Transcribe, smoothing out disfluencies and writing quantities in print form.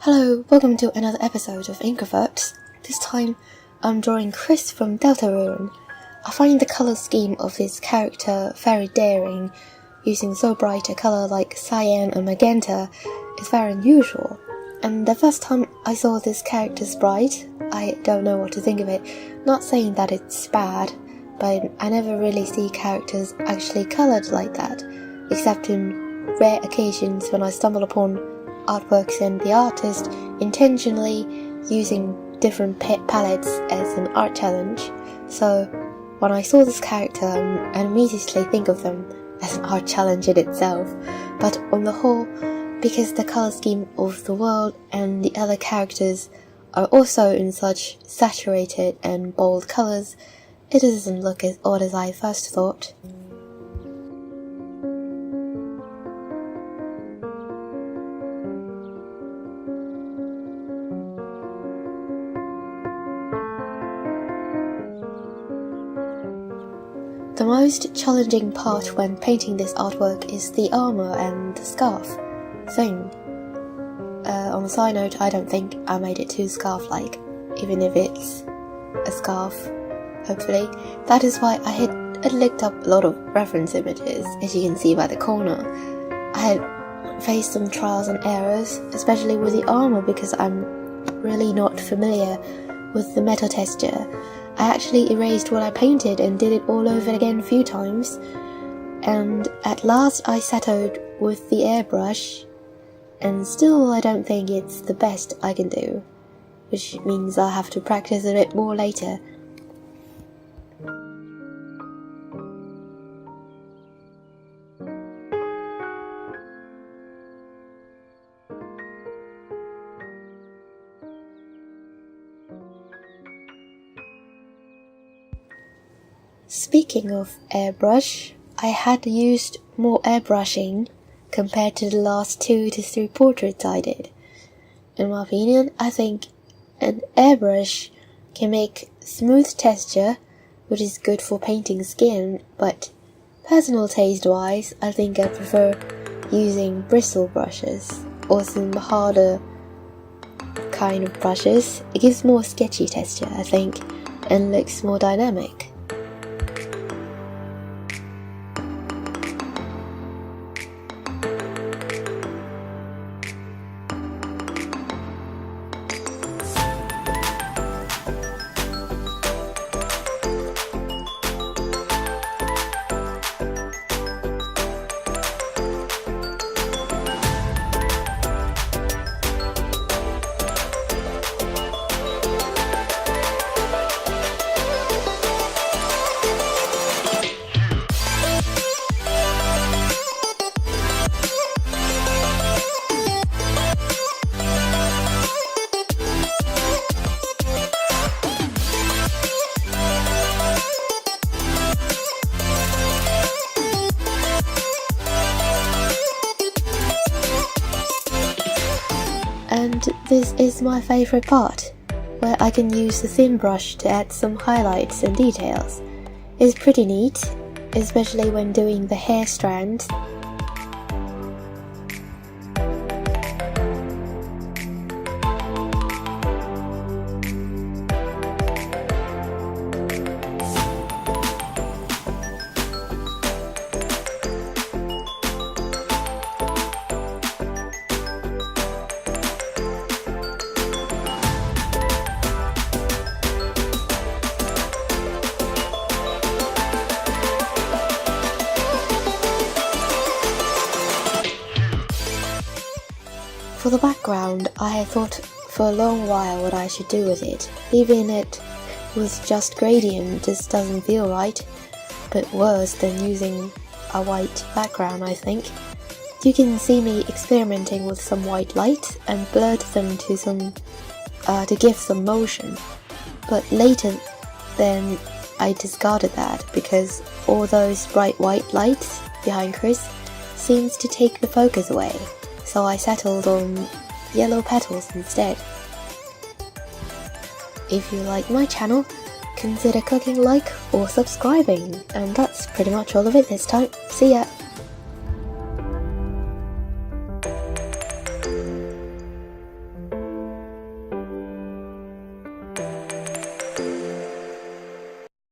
Hello, welcome to another episode of INKroverts. This time, I'm drawing Kris from Deltarune. I find the colour scheme of this character very daring. Using so bright a colour like cyan and magenta is very unusual. And the first time I saw this character sprite, I don't know what to think of it. Not saying that it's bad, but I never really see characters actually coloured like that, except in rare occasions when I stumble upon artworks and the artist intentionally using different palettes as an art challenge. So when I saw this character, I immediately think of them as an art challenge in itself. But on the whole, because the colour scheme of the world and the other characters are also in such saturated and bold colours, it doesn't look as odd as I first thought. The most challenging part when painting this artwork is the armor and the scarf thing. On a side note, I don't think I made it too scarf-like, even if it's a scarf, hopefully. That is why I had looked up a lot of reference images, as you can see by the corner. I had faced some trials and errors, especially with the armor, because I'm really not familiar with the metal texture. I actually erased what I painted and did it all over again a few times, and at last I settled with the airbrush, and still I don't think it's the best I can do, which means I'll have to practice a bit more later. Speaking of airbrush, I had used more airbrushing compared to the last 2 to 3 portraits I did. In my opinion, I think an airbrush can make smooth texture, which is good for painting skin, but personal taste-wise, I think I prefer using bristle brushes or some harder kind of brushes. It gives more sketchy texture, I think, and looks more dynamic. And this is my favourite part, where I can use the thin brush to add some highlights and details. It's pretty neat, especially when doing the hair strands. For the background, I had thought for a long while what I should do with it. Leaving it with just gradient just doesn't feel right, but worse than using a white background, I think. You can see me experimenting with some white light and blurred them to give some motion. But later then I discarded that because all those bright white lights behind Kris seems to take the focus away. So I settled on yellow petals instead. If you like my channel, consider clicking like or subscribing, and that's pretty much all of it this time. See ya!